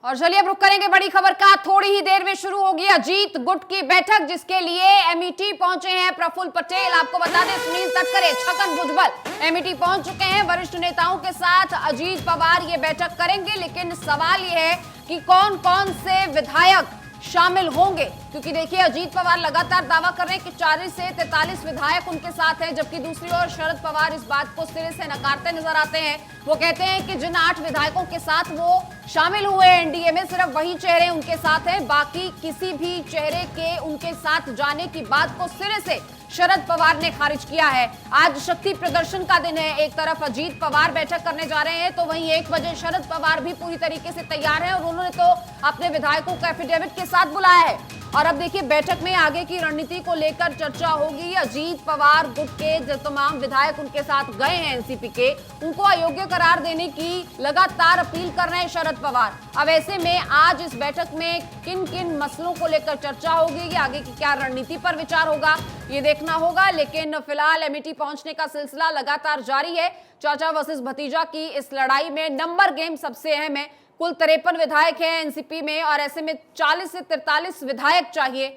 और चलिए अब रुक करेंगे बड़ी खबर का। थोड़ी ही देर में शुरू होगी अजीत गुट की बैठक, जिसके लिए एमईटी पहुंचे हैं प्रफुल्ल पटेल। आपको बता दें सुनील तटकरे, छगन भुजबल एमईटी पहुंच चुके हैं। वरिष्ठ नेताओं के साथ अजीत पवार ये बैठक करेंगे, लेकिन सवाल ये है कि कौन कौन से विधायक शामिल होंगे, क्योंकि देखिए अजीत पवार लगातार दावा कर रहे हैं कि 40 से 43 विधायक उनके साथ हैं, जबकि दूसरी ओर शरद पवार इस बात को सिरे से नकारते नजर आते हैं। वो कहते हैं कि जिन 8 विधायकों के साथ वो शामिल हुए एनडीए में, सिर्फ वही चेहरे उनके साथ हैं, बाकी किसी भी चेहरे के उनके साथ जाने की बात को सिरे से शरद पवार ने खारिज किया है। आज शक्ति प्रदर्शन का दिन है, एक तरफ अजीत पवार बैठक करने जा रहे हैं, तो वहीं 1 बजे शरद पवार भी पूरी तरीके से तैयार हैं और उन्होंने तो अपने विधायकों को एफिडेविट के साथ बुलाया है। और अब देखिए बैठक में आगे की रणनीति को लेकर चर्चा होगी। अजीत पवार गुट के जो तमाम विधायक उनके साथ गए हैं एनसीपी के, उनको अयोग्य करार देने की लगातार अपील कर रहे हैं शरद पवार। अब ऐसे में आज इस बैठक में किन किन मसलों को लेकर चर्चा होगी, कि आगे की क्या रणनीति पर विचार होगा, ये देखना होगा। लेकिन फिलहाल एमईटी पहुंचने का सिलसिला लगातार जारी है। चाचा वर्सेस भतीजा की इस लड़ाई में नंबर गेम सबसे अहम है। कुल 53 विधायक हैं एनसीपी में, और ऐसे में 40 से 43 विधायक चाहिए,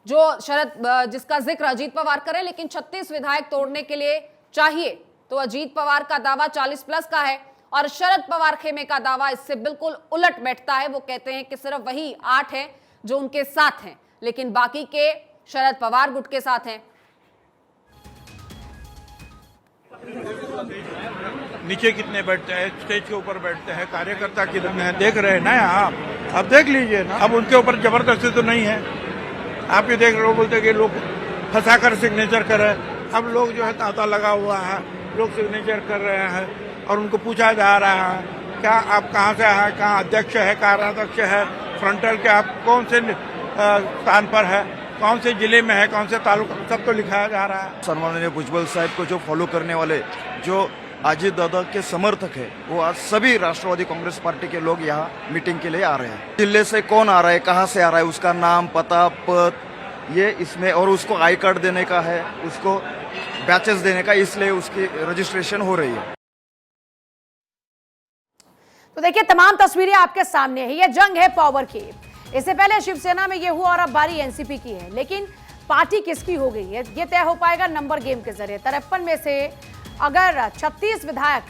जो जिसका जिक्र अजीत पवार करें, लेकिन 36 विधायक तोड़ने के लिए चाहिए। तो अजीत पवार का दावा 40 प्लस का है और शरद पवार खेमे का दावा इससे बिल्कुल उलट बैठता है। वो कहते हैं कि सिर्फ वही 8 हैं जो उनके साथ हैं, लेकिन बाकी के शरद पवार गुट के साथ हैं। नीचे कितने बैठते हैं, स्टेज के ऊपर बैठते हैं, कार्यकर्ता कितने हैं, देख रहे हैं ना आप। अब देख लीजिए ना, अब उनके ऊपर जबरदस्ती तो नहीं है। आप ये देख रहे हो, बोलते कि लोग फंसाकर सिग्नेचर कर रहे हैं। अब लोग जो है तांता लगा हुआ है, लोग सिग्नेचर कर रहे हैं और उनको पूछा जा रहा है क्या आप कहाँ से हैं, कहाँ अध्यक्ष है, कार्याध्यक्ष है, फ्रंटल के आप कौन से स्थान पर है, कौन से जिले में है, कौन से तालुका, सब तो लिखाया जा रहा है। सम्माननीय भुजबल साहब को जो फॉलो करने वाले जो अजीत दादा के समर्थक है, वो आज सभी राष्ट्रवादी कांग्रेस पार्टी के लोग यहाँ मीटिंग के लिए आ रहे हैं। जिले से कौन आ रहा है, कहाँ से आ रहा है, उसका नाम, पता, पद, ये इसमें, और उसको आई कार्ड देने का है, उसको बैचेस देने का, इसलिए उसकी रजिस्ट्रेशन हो रही है। तो देखिए तमाम तस्वीरें आपके सामने है। ये जंग है पावर की। इससे पहले शिवसेना में ये हुआ और अब बारी एनसीपी की है, लेकिन पार्टी किसकी हो गई है ये तय हो पाएगा नंबर गेम के जरिए। 53 में से अगर 36 विधायक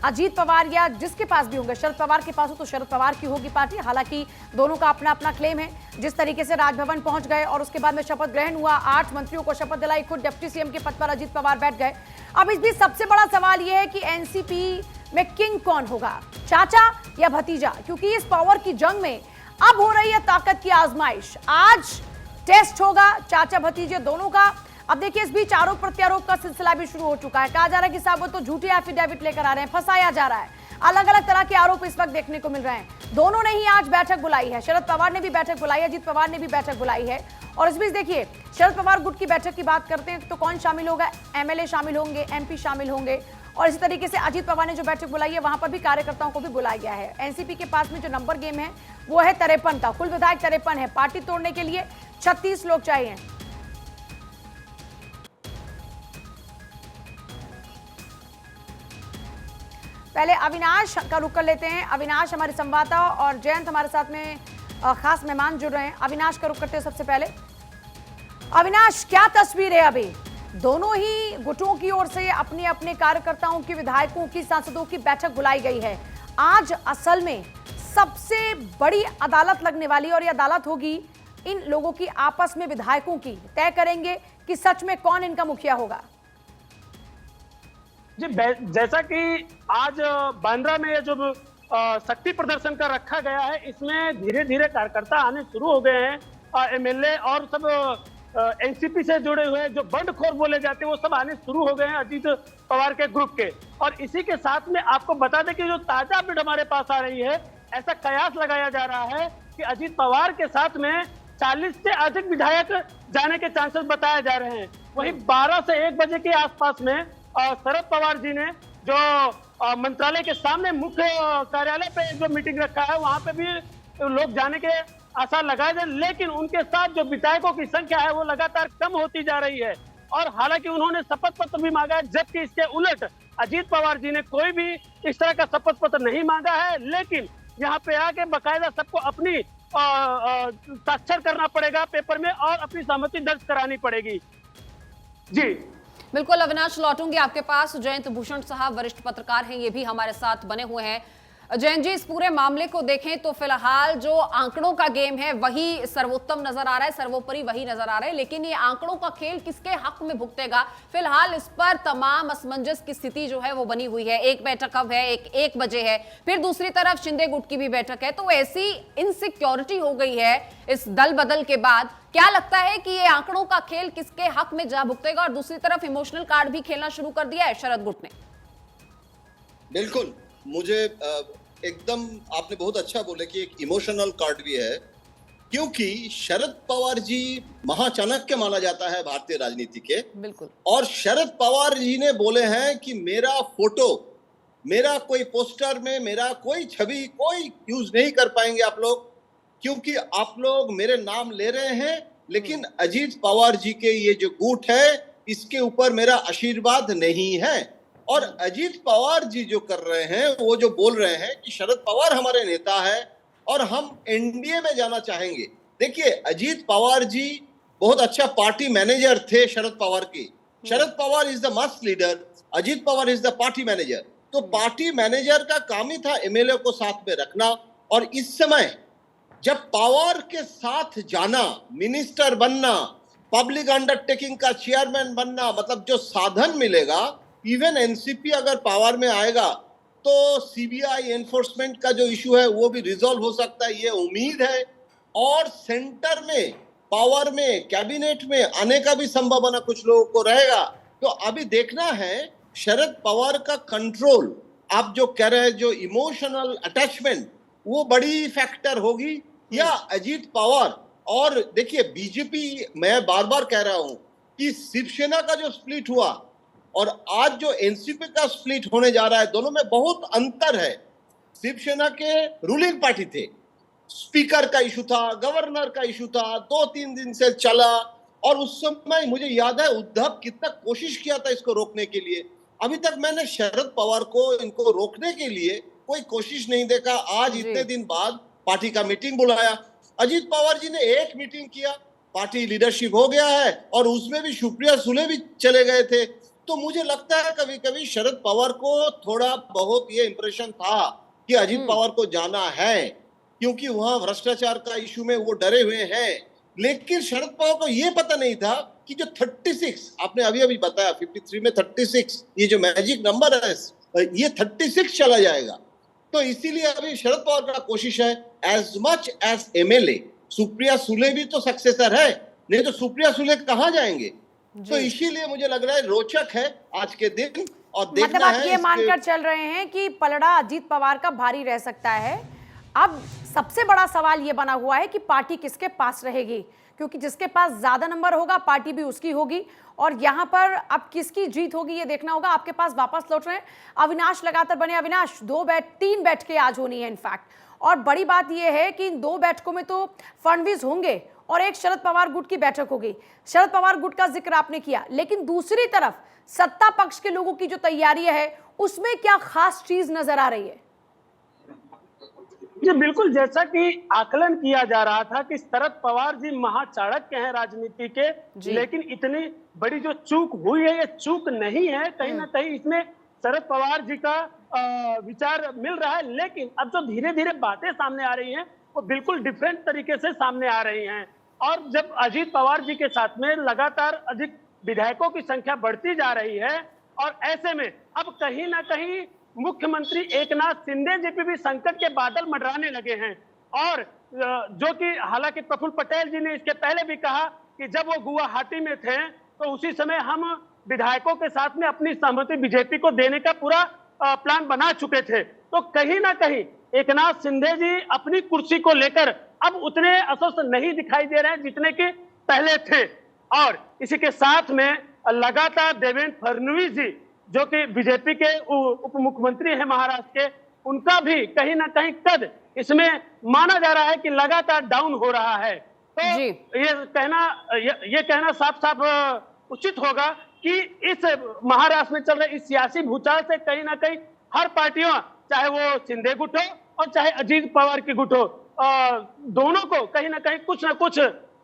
अजीत पवार या जिसके पास भी होंगे, शरद पवार के पास हो तो शरद पवार की होगी पार्टी। हालांकि दोनों का अपना अपना क्लेम है। जिस तरीके से राजभवन पहुंच गए और उसके बाद में शपथ ग्रहण हुआ, 8 मंत्रियों को शपथ दिलाई, खुद डिप्टी सीएम के पद पर अजीत पवार बैठ गए। अब इस बीच सबसे बड़ा सवाल यह है कि एनसीपी में किंग कौन होगा, चाचा या भतीजा, क्योंकि इस पावर की जंग में अब हो रही है ताकत की आजमाइश। आज टेस्ट होगा चाचा भतीजे दोनों का। अब देखिए इस बीच आरोप प्रत्यारोप का सिलसिला भी शुरू हो चुका है। कहा जा रहा है कि साहब वो तो झूठे एफिडेविट लेकर आ रहे हैं, फंसाया जा रहा है। अलग अलग तरह के आरोप इस वक्त देखने को मिल रहे हैं। दोनों ने ही आज बैठक बुलाई है, शरद पवार ने भी बैठक बुलाई है, अजीत पवार ने भी बैठक बुलाई है। और इस बीच देखिए शरद पवार गुट की बैठक की बात करते हैं तो कौन शामिल होगा, एमएलए शामिल होंगे, एमपी शामिल होंगे, और इसी तरीके से अजीत पवार ने जो बैठक बुलाई है वहां पर भी कार्यकर्ताओं को भी बुलाया गया है। एनसीपी के पास में जो नंबर गेम है वो है 53 का, कुल विधायक 53 है। पार्टी तोड़ने के लिए 36 लोग चाहिए। पहले अविनाश का रुख कर लेते हैं। अविनाश हमारे संवाददाता और जयंत हमारे साथ में खास मेहमान जुड़ रहे हैं। अविनाश का रुख करते हैं सबसे पहले। अविनाश, क्या तस्वीर है अभी? दोनों ही गुटों की ओर से अपने अपने कार्यकर्ताओं की, विधायकों की, सांसदों की बैठक बुलाई गई है। आज असल में सबसे बड़ी अदालत लगने वाली और ये अदालत होगी इन लोगों की आपस में, विधायकों की। तय करेंगे कि सच में कौन इनका मुखिया होगा। जी, जैसा कि आज बांद्रा में जो शक्ति प्रदर्शन का रखा गया है, इसमें धीरे धीरे कार्यकर्ता आने शुरू हो गए हैं। एमएलए और सब एनसीपी से जुड़े हुए जो बंडखोर बोले जाते हैं वो सब आने शुरू हो गए हैं अजीत पवार के ग्रुप के। और इसी के साथ में आपको बता दें कि जो ताजा अपडेट हमारे पास आ रही है, ऐसा कयास लगाया जा रहा है कि अजीत पवार के साथ में 40 से अधिक विधायक जाने के चांसेस बताए जा रहे हैं। वहीं 12 से 1 बजे के आसपास में शरद पवार जी ने जो मंत्रालय के सामने मुख्य कार्यालय पे जो मीटिंग रखा है, वहां पे भी लोग जाने के आसार लगाए जाए, लेकिन उनके साथ जो विधायकों की संख्या है वो लगातार कम होती जा रही है। और हालांकि उन्होंने शपथ पत्र भी मांगा है, जबकि इसके उलट अजीत पवार जी ने कोई भी इस तरह का शपथ पत्र नहीं मांगा है। लेकिन यहाँ पे आके बकायदा सबको अपनी साक्षर करना पड़ेगा पेपर में और अपनी सहमति दर्ज करानी पड़ेगी। जी बिल्कुल अविनाश, लौटूंगी आपके पास। जयंत भूषण साहब वरिष्ठ पत्रकार हैं, ये भी हमारे साथ बने हुए हैं। जयंत जी, इस पूरे मामले को देखें तो फिलहाल जो आंकड़ों का गेम है वही सर्वोत्तम नजर आ रहा है, सर्वोपरि वही नजर आ रहा है, लेकिन ये आंकड़ों का खेल किसके हक में भुगतेगा, फिलहाल इस पर तमाम असमंजस की स्थिति जो है वो बनी हुई है। एक बैठक अब है, एक बजे है, फिर दूसरी तरफ शिंदे गुट की भी बैठक है, तो ऐसी इनसिक्योरिटी हो गई है इस दल बदल के बाद। क्या लगता है कि ये आंकड़ों का खेल किसके हक में जा भुगतेगा, और दूसरी तरफ इमोशनल कार्ड भी खेलना शुरू कर दिया है शरद गुट ने? बिल्कुल, मुझे एकदम आपने बहुत अच्छा बोले कि एक इमोशनल कार्ड भी है, क्योंकि शरद पवार जी महाचाणक्य माना जाता है भारतीय राजनीति के। बिल्कुल। और शरद पवार जी ने बोले हैं कि मेरा फोटो, मेरा कोई पोस्टर में मेरा कोई छवि कोई यूज नहीं कर पाएंगे आप लोग, क्योंकि आप लोग मेरे नाम ले रहे हैं, लेकिन अजीत पवार जी के ये जो गुट है इसके ऊपर मेरा आशीर्वाद नहीं है। और अजीत पवार जी जो कर रहे हैं, वो जो बोल रहे हैं कि शरद पवार हमारे नेता है और हम एनडीए में जाना चाहेंगे। देखिए, अजीत पवार जी बहुत अच्छा पार्टी मैनेजर थे शरद पवार की। Sharad Pawar is the must leader, Ajit Pawar is the party manager. तो पार्टी मैनेजर का काम ही था एमएलए को साथ में रखना। और इस समय जब पवार के साथ जाना, मिनिस्टर बनना, पब्लिक अंडरटेकिंग का चेयरमैन बनना, मतलब जो साधन मिलेगा, इवन एनसीपी अगर पावर में आएगा तो सीबीआई एनफोर्समेंट का जो इशू है वो भी रिजॉल्व हो सकता है, ये उम्मीद है। और सेंटर में, पावर में, कैबिनेट में आने का भी संभावना कुछ लोगों को रहेगा। तो अभी देखना है शरद पवार का कंट्रोल, आप जो कह रहे हैं जो इमोशनल अटैचमेंट, वो बड़ी फैक्टर होगी या अजीत पवार। और देखिए, बीजेपी, मैं बार बार कह रहा हूं कि शिवसेना का जो स्प्लिट हुआ और आज जो एनसीपी का स्प्लिट होने जा रहा है, दोनों में बहुत अंतर है। शिवसेना के रूलिंग पार्टी थे, स्पीकर का इशू था, गवर्नर का इशू था, 2-3 दिन से चला। और उस समय मुझे याद है उद्धव कितना कोशिश किया था इसको रोकने के लिए। अभी तक मैंने शरद पवार को इनको रोकने के लिए कोई कोशिश नहीं देखा। आज इतने दिन बाद पार्टी का मीटिंग बुलाया, अजीत पवार जी ने एक मीटिंग किया, पार्टी लीडरशिप हो गया है, और उसमें भी सुप्रिया सुले भी चले गए थे। तो मुझे लगता है कभी कभी शरद पवार को थोड़ा बहुत ये इंप्रेशन था कि अजीत पवार को जाना है, क्योंकि वहां भ्रष्टाचार का इशू में वो डरे हुए हैं। लेकिन शरद पवार को ये पता नहीं था कि जो 36 आपने अभी अभी बताया, 53 में 36, ये जो मैजिक नंबर है, ये 36 चला जाएगा। तो इसीलिए अभी शरद पवार का कोशिश है as much as MLA, Supriya Sule भी तो सक्सेसर है, नहीं तो सुप्रिया सुले कहाँ जाएंगे। तो इसीलिए मुझे लग रहा है रोचक है आज के दिन। और देखना मतलब आप है ये मानकर चल रहे हैं कि पलड़ा अजीत पवार का भारी रह सकता है। अब सबसे बड़ा सवाल ये बना हुआ है कि पार्टी किसके पास रहेगी, क्योंकि जिसके पास ज्यादा नंबर होगा पार्टी भी उसकी होगी, और यहाँ पर अब किसकी जीत होगी ये देखना होगा। आपके पास वापस लौट रहे हैं अविनाश, लगातार बने। अविनाश, 3 बैठकें आज होनी है इनफैक्ट, और बड़ी बात यह है कि इन 2 बैठकों में तो फडणवीस होंगे और एक शरद पवार गुट की बैठक होगी। शरद पवार गुट का जिक्र आपने किया, लेकिन दूसरी तरफ सत्ता पक्ष के लोगों की जो तैयारी है उसमें क्या खास चीज नजर आ रही है? जी बिल्कुल, जैसा कि आकलन किया जा रहा था कि शरद पवार जी महाचाणक्य हैं राजनीति के, लेकिन इतनी बड़ी जो चूक हुई है ये चूक नहीं है। कहीं ना कहीं इसमें शरद पवार जी का विचार मिल रहा है। लेकिन अब जो धीरे धीरे बातें सामने आ रही हैं वो बिल्कुल डिफरेंट तरीके से सामने आ रही हैं। और जब अजीत पवार जी के साथ में लगातार अधिक विधायकों की संख्या बढ़ती जा रही है, और ऐसे में अब कहीं ना कहीं मुख्यमंत्री एकनाथ शिंदे जी पे भी संकट के बादल मंडराने लगे हैं। और जो कि हालांकि प्रफुल्ल पटेल जी ने इसके पहले भी कहा कि जब वो गुवाहाटी में थे तो उसी समय हम विधायकों के साथ में अपनी सहमति बीजेपी को देने का पूरा प्लान बना चुके थे। तो कहीं ना कहीं एकनाथ शिंदे जी अपनी कुर्सी को लेकर अब उतने अस्वस्थ नहीं दिखाई दे रहे हैं जितने कि पहले थे। और इसी के साथ में लगातार देवेंद्र फडणवीस जी जो कि बीजेपी के उप मुख्यमंत्री हैं महाराष्ट्र के, उनका भी कहीं ना कहीं कद इसमें माना जा रहा है कि लगातार डाउन हो रहा है। तो ये कहना साफ साफ उचित होगा कि इस महाराष्ट्र में चल रहे इस सियासी भूचाल से कहीं ना कहीं हर पार्टियों, चाहे वो शिंदे गुट हो और चाहे अजीत पवार की गुट हो, दोनों को कहीं ना कहीं कुछ ना कुछ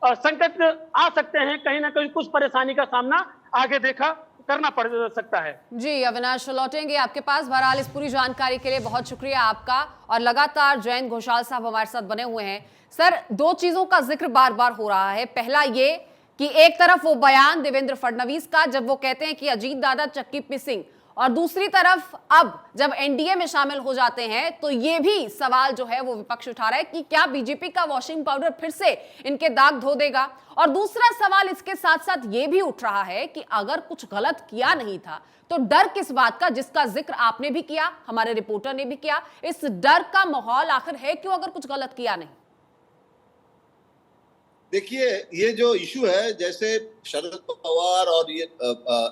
संकट आ सकते हैं, कहीं ना कहीं कुछ परेशानी का सामना आगे देखा करना पड़ सकता है। जी अविनाश, लौटेंगे आपके पास। बहरहाल इस पूरी जानकारी के लिए बहुत शुक्रिया आपका। और लगातार जयंत घोषाल साहब हमारे साथ बने हुए हैं। सर, दो चीजों का जिक्र बार बार हो रहा है। पहला ये कि एक तरफ वो बयान देवेंद्र फडणवीस का जब वो कहते हैं कि अजीत दादा चक्की पिसिंग, और दूसरी तरफ अब जब एनडीए में शामिल हो जाते हैं तो ये भी सवाल जो है वो विपक्ष उठा रहा है कि क्या बीजेपी का वॉशिंग पाउडर फिर से इनके दाग धो देगा। और दूसरा सवाल इसके साथ साथ ये भी उठ रहा है कि अगर कुछ गलत किया नहीं था तो डर किस बात का, जिसका जिक्र आपने भी किया, हमारे रिपोर्टर ने भी किया। इस डर का माहौल आखिर है क्यों अगर कुछ गलत किया नहीं? देखिए, ये जो इशू है, जैसे शरद पवार और ये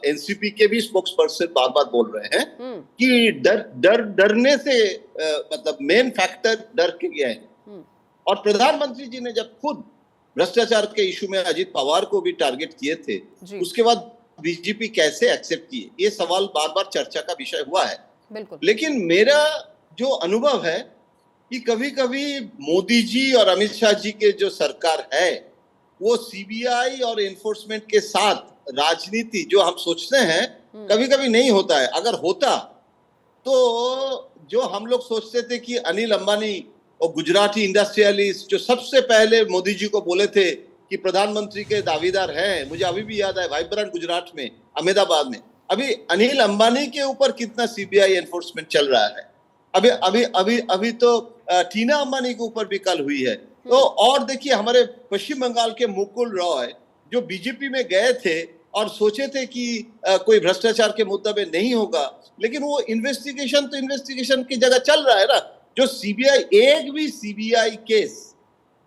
एनसीपी के भी स्पोक्स पर्सन बार बार बोल रहे हैं कि डरने से मतलब मेन फैक्टर डर के गया है। और प्रधानमंत्री जी ने जब खुद भ्रष्टाचार के इशू में अजीत पवार को भी टारगेट किए थे, उसके बाद बीजेपी कैसे एक्सेप्ट किए, ये सवाल बार बार चर्चा का विषय हुआ है। बिल्कुल। लेकिन मेरा जो अनुभव है कि कभी कभी मोदी जी और अमित शाह जी के जो सरकार है वो सीबीआई और एनफोर्समेंट के साथ राजनीति जो हम सोचते हैं कभी कभी नहीं होता है। अगर होता तो जो हम लोग सोचते थे कि अनिल अंबानी और गुजराती इंडस्ट्रियलिस्ट जो सबसे पहले मोदी जी को बोले थे कि प्रधानमंत्री के दावेदार हैं, मुझे अभी भी याद है वाइब्रेंट गुजरात में, अहमदाबाद में, अभी अनिल अंबानी के ऊपर कितना सीबीआई एनफोर्समेंट चल रहा है। अभी अभी अभी अभी तो टीना अंबानी के ऊपर भी कल हुई है। तो और देखिए, हमारे पश्चिम बंगाल के मुकुल रॉय जो बीजेपी में गए थे और सोचे थे कि कोई भ्रष्टाचार के मुद्दे में नहीं होगा, लेकिन वो इन्वेस्टिगेशन की जगह चल रहा है ना। जो सीबीआई, एक भी सीबीआई केस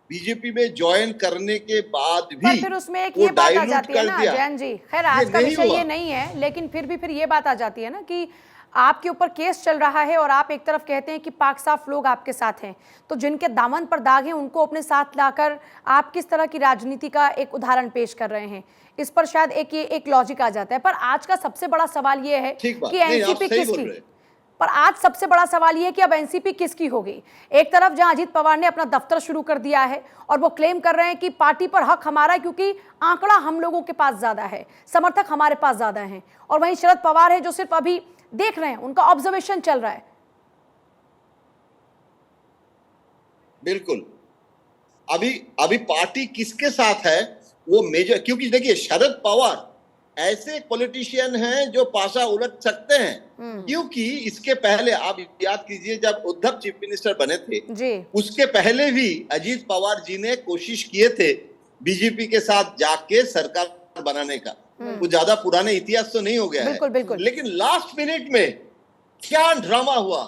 बीजेपी में ज्वाइन करने के बाद भी फिर उसमें एक ये बात आ जाती है ना जैन जी, खैर आज का विषय ये नहीं है, लेकिन फिर ये बात आ जाती है ना कि आपके ऊपर केस चल रहा है और आप एक तरफ कहते हैं कि पाक साफ लोग आपके साथ हैं, तो जिनके दामन पर दाग हैं उनको अपने साथ लाकर आप किस तरह की राजनीति का एक उदाहरण पेश कर रहे हैं, इस पर शायद एक लॉजिक आ जाता है। पर आज का सबसे बड़ा सवाल ये है कि एनसीपी किसकी, पर आज सबसे बड़ा सवाल ये है कि अब एनसीपी किसकी होगी। एक तरफ जहां अजीत पवार ने अपना दफ्तर शुरू कर दिया है और वो क्लेम कर रहे हैं कि पार्टी पर हक हमारा है क्योंकि आंकड़ा हम लोगों के पास ज्यादा है, समर्थक हमारे पास ज्यादा हैं, और वहीं शरद पवार है जो सिर्फ अभी देख रहे हैं, उनका ऑब्जर्वेशन चल रहा है। बिल्कुल, अभी पार्टी किसके साथ है वो मेजर, क्योंकि देखिए शरद पवार ऐसे पॉलिटिशियन हैं जो पासा उलट सकते हैं। क्योंकि इसके पहले आप याद कीजिए, जब उद्धव चीफ मिनिस्टर बने थे जी, उसके पहले भी अजीत पवार जी ने कोशिश किए थे बीजेपी के साथ जाके सरकार बनाने का। वो ज्यादा पुराने इतिहास तो नहीं हो गया है, लेकिन लास्ट मिनट में क्या ड्रामा हुआ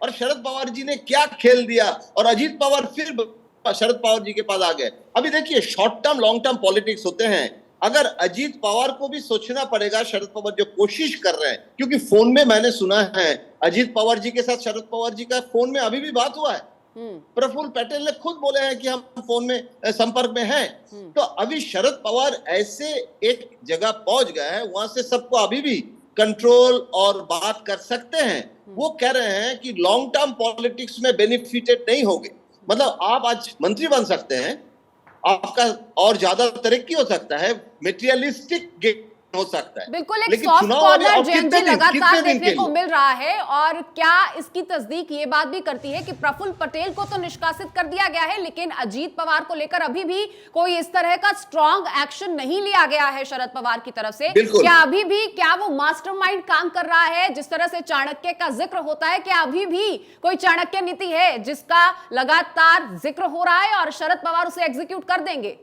और शरद पवार जी ने क्या खेल दिया और अजीत पवार फिर शरद पवार जी के पास आ गए। अभी देखिए, short term long term politics होते हैं। अगर अजीत पवार को भी सोचना पड़ेगा, शरद पवार जो कोशिश कर रहे हैं, क्योंकि फोन में मैंने सुना है अजीत पवार जी के साथ शरद पवार जी का फोन में अभी भी बात हुआ है। प्रफुल्ल पटेल ने खुद बोले हैं कि हम फोन में संपर्क में हैं। तो अभी शरद पवार ऐसे एक जगह पहुंच गए हैं, वहां से सबको अभी भी कंट्रोल और बात कर सकते हैं। वो कह रहे हैं कि लॉन्ग टर्म पॉलिटिक्स में बेनिफिटेड नहीं होंगे, मतलब आप आज मंत्री बन सकते हैं, आपका और ज्यादा तरक्की हो सकता है, मेटेरियलिस्टिक गेन हो सकता है। बिल्कुल, एक सॉफ्ट कॉर्नर जयंती लगातार देखने को मिल रहा है। और क्या इसकी तस्दीक ये बात भी करती है कि प्रफुल्ल पटेल को तो निष्कासित कर दिया गया है, लेकिन अजीत पवार को लेकर अभी भी कोई इस तरह का स्ट्रॉन्ग एक्शन नहीं लिया गया है शरद पवार की तरफ से। क्या अभी भी वो मास्टरमाइंड काम कर रहा है? जिस तरह से चाणक्य का जिक्र होता है, क्या अभी भी कोई चाणक्य नीति है जिसका लगातार जिक्र हो रहा है और शरद पवार उसे एग्जीक्यूट कर देंगे?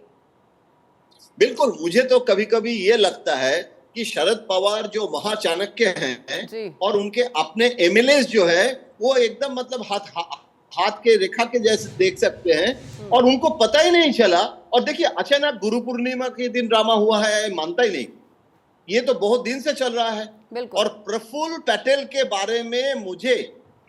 बिल्कुल, मुझे तो कभी कभी ये लगता है कि शरद पवार जो महाचाणक्य हैं और उनके अपने एमएलए जो है वो एकदम मतलब हाथ के रेखा के जैसे देख सकते हैं और उनको पता ही नहीं चला। और देखिए, अचानक गुरु पूर्णिमा के दिन ड्रामा हुआ है, मानता ही नहीं, ये तो बहुत दिन से चल रहा है। और प्रफुल्ल पटेल के बारे में मुझे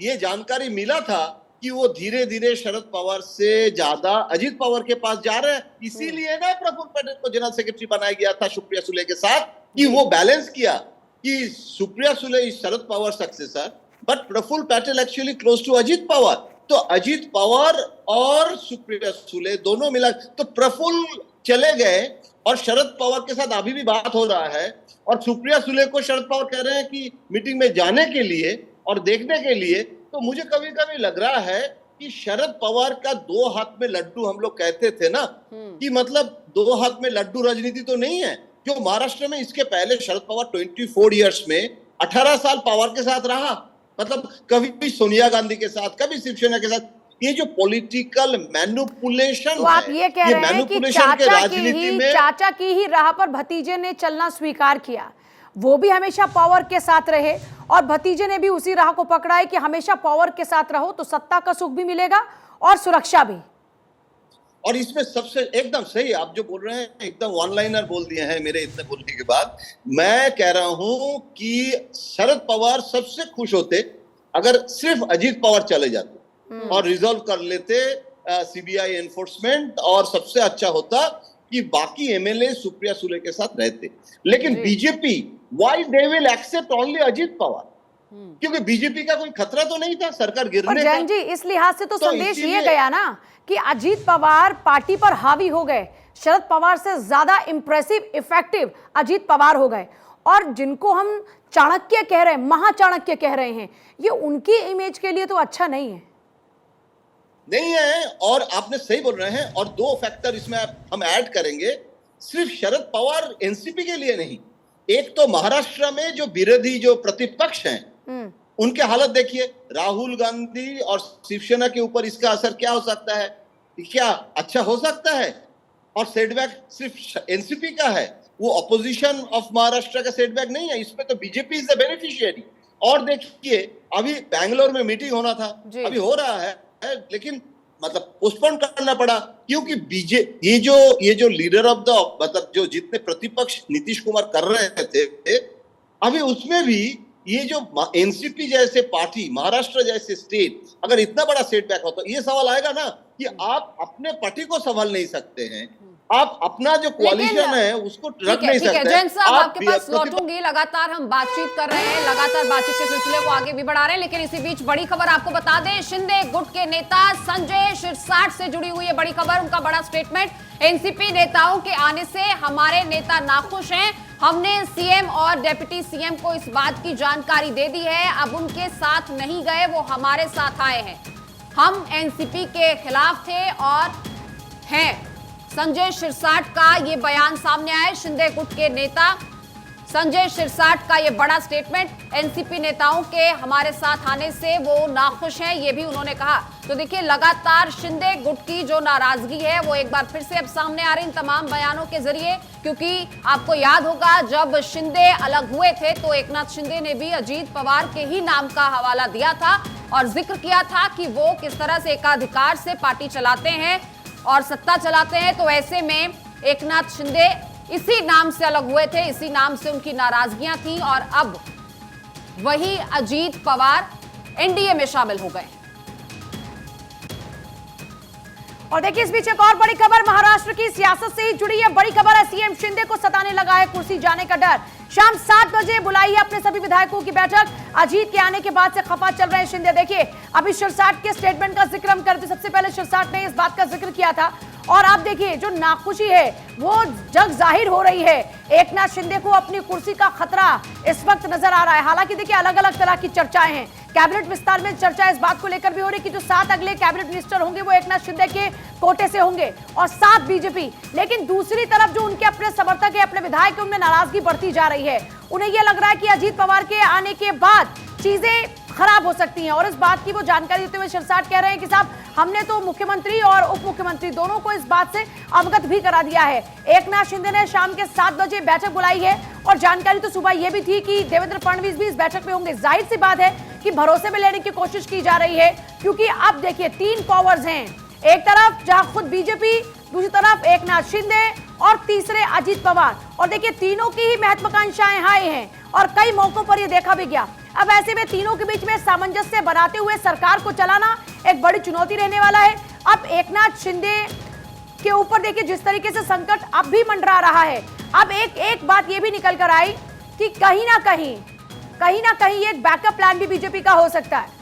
ये जानकारी मिला था कि वो धीरे धीरे शरद पवार से ज्यादा अजीत पवार के पास जा रहे हैं। इसीलिए ना प्रफुल्ल पटेल को जनरल सेक्रेटरी बनाया गया था सुप्रिया सुले के साथ, कि वो बैलेंस किया कि Supriya Sule is Sharad Pawar successor but Praful Patel actually close to Ajit Pawar. तो अजीत पवार और सुप्रिया सुले दोनों मिला तो प्रफुल्ल चले गए और शरद पवार के साथ अभी भी बात हो रहा है और सुप्रिया सुले को शरद पवार कह रहे हैं कि मीटिंग में जाने के लिए और देखने के लिए। तो मुझे कभी कभी लग रहा है कि शरद पवार का दो हाथ में लड्डू हम लोग कहते थे ना, कि मतलब दो हाथ में लड्डू राजनीति तो नहीं है। जो महाराष्ट्र में इसके पहले शरद पवार 24 इयर्स में 18 साल पवार के साथ रहा, मतलब कभी सोनिया गांधी के साथ, कभी शिवसेना के साथ। ये जो पॉलिटिकल मैनिपुलेशन तो आप ये कह रहे हैं कि चाचा की ही राह पर भतीजे ने चलना स्वीकार किया, वो भी हमेशा पावर के साथ रहे और भतीजे ने भी उसी राह को पकड़ा है कि हमेशा पावर के साथ रहो तो सत्ता का सुख भी मिलेगा और सुरक्षा भी। और इसमें सबसे एकदम सही आप जो बोल रहे हैं, एकदम वन लाइनर बोल दिए हैं मेरे इतने बोलने के बाद। मैं कह रहा हूं कि शरद पवार सबसे खुश होते अगर सिर्फ अजीत पवार चले जाते और रिजॉल्व कर लेते सीबीआई एनफोर्समेंट, और सबसे अच्छा होता कि बाकी एमएलए सुप्रिया सुले के साथ रहते। लेकिन BJP why they will accept only Ajit Pawar, क्योंकि बीजेपी का कोई खतरा तो नहीं था सरकार गिरने का। जैन जी, इस लिहाज से तो संदेश ये गया ना कि अजीत पवार पार्टी पर हावी हो गए, शरद पवार से ज्यादा इंप्रेसिव इफेक्टिव अजीत पवार हो गए, और जिनको हम चाणक्य कह रहे हैं, महाचाणक्य कह रहे हैं, ये उनकी इमेज के लिए तो अच्छा नहीं है। नहीं है, और आपने सही बोल रहे हैं। और दो फैक्टर इसमें हम ऐड करेंगे, सिर्फ शरद पवार एनसीपी के लिए नहीं, एक तो महाराष्ट्र में जो विरोधी जो प्रतिपक्ष हैं उनके हालत देखिए। राहुल गांधी और शिवसेना के ऊपर इसका असर क्या हो सकता है, क्या अच्छा हो सकता है? और सेटबैक सिर्फ एनसीपी का है, वो अपोजिशन ऑफ महाराष्ट्र का सेटबैक नहीं है, इसमें तो बीजेपी इज द बेनिफिशियरी। और देखिए अभी बैंगलोर में मीटिंग होना था, अभी हो रहा है लेकिन मतलब पोस्टपोन करना पड़ा, क्योंकि ये जो लीडर ऑफ द मतलब जो जितने प्रतिपक्ष नीतीश कुमार कर रहे थे, अभी उसमें भी ये जो एनसीपी जैसे पार्टी, महाराष्ट्र जैसे स्टेट अगर इतना बड़ा सेटबैक हो तो ये सवाल आएगा ना कि आप अपने पार्टी को संभाल नहीं सकते हैं, आप अपना जो कोalition है उसको रख नहीं सकते। जैन साहब आपके पास लौटूंगी, लगातार हम बातचीत कर रहे हैं, लगातार बातचीत के सिलसिले को आगे भी बढ़ा रहे हैं, लेकिन इसी बीच बड़ी खबर आपको बता दें, शिंदे गुट के नेता संजय शिरसाट से जुड़ी हुई है बड़ी खबर। उनका बड़ा स्टेटमेंट, एनसीपी नेताओं के आने से हमारे नेता नाखुश हैं, हमने सीएम और डिप्टी सीएम को इस बात की जानकारी दे दी है, अब उनके साथ नहीं गए, वो हमारे साथ आए हैं, हम एनसीपी के खिलाफ थे और हैं। संजय शिरसाट का ये बयान सामने आया, शिंदे गुट के नेता संजय शिरसाट का ये बड़ा स्टेटमेंट, एनसीपी नेताओं के हमारे साथ आने से वो नाखुश हैं, ये भी उन्होंने कहा। तो देखिए लगातार शिंदे गुट की जो नाराजगी है वो एक बार फिर से अब सामने आ रही इन तमाम बयानों के जरिए, क्योंकि आपको याद होगा जब शिंदे अलग हुए थे तो एकनाथ शिंदे ने भी अजीत पवार के ही नाम का हवाला दिया था और जिक्र किया था कि वो किस तरह से एकाधिकार से पार्टी चलाते हैं और सत्ता चलाते हैं। तो ऐसे में एकनाथ शिंदे इसी नाम से अलग हुए थे, इसी नाम से उनकी नाराजगियां थी और अब वही अजीत पवार एनडीए में शामिल हो गए। और देखिए इस बीच एक और बड़ी खबर महाराष्ट्र की सियासत से ही जुड़ी है, बड़ी खबर है, सीएम शिंदे को सताने लगा है कुर्सी जाने का डर। शाम 7 बजे बुलाई है अपने सभी विधायकों की बैठक, अजीत के आने के बाद से खफा चल रहे हैं शिंदे। देखिए अभी शिरसाट के स्टेटमेंट का जिक्र हम करते, सबसे पहले शिरसाट ने इस बात का जिक्र किया था और आप देखिए जो नाखुशी है वो जग जाहिर हो रही है। एकनाथ शिंदे को अपनी कुर्सी का खतरा इस वक्त नजर आ रहा है। हालांकि देखिए अलग अलग तरह की चर्चाएं हैं, कैबिनेट विस्तार में चर्चा इस बात को लेकर भी हो रही कि जो 7 अगले कैबिनेट मिनिस्टर होंगे वो एकनाथ शिंदे के कोटे से होंगे और 7 बीजेपी। लेकिन दूसरी तरफ जो उनके अपने समर्थक है, अपने विधायक है, उनमें नाराजगी बढ़ती जा रही है। उन्हें यह लग रहा है कि अजीत पवार के आने के बाद चीजें खराब हो सकती हैं और इस बात की वो जानकारी देते हुए शिरसाट कह रहे हैं कि साहब हमने तो मुख्यमंत्री और उप मुख्यमंत्री दोनों को इस बात से अवगत भी करा दिया है। एकनाथ शिंदे ने शाम के 7 बजे बैठक बुलाई है और जानकारी तो सुबह यह भी थी कि देवेंद्र फडणवीस भी इस बैठक में होंगे। जाहिर सी बात है कि भरोसे में लेने की कोशिश की जा रही है, क्योंकि अब देखिए 3 पावर्स हैं, एक तरफ जहां खुद बीजेपी, दूसरी तरफ एकनाथ शिंदे और तीसरे अजीत पवार। और देखिए तीनों की ही महत्वाकांक्षाएं हाई हैं और कई मौकों पर यह देखा भी गया। अब ऐसे में तीनों के बीच में सामंजस्य बनाते हुए सरकार को चलाना एक बड़ी चुनौती रहने वाला है। अब एकनाथ शिंदे के ऊपर देखिए जिस तरीके से संकट अब भी मंडरा रहा है, अब एक बात यह भी निकल कर आई कि कहीं ना कहीं एक बैकअप प्लान भी बीजेपी का हो सकता है।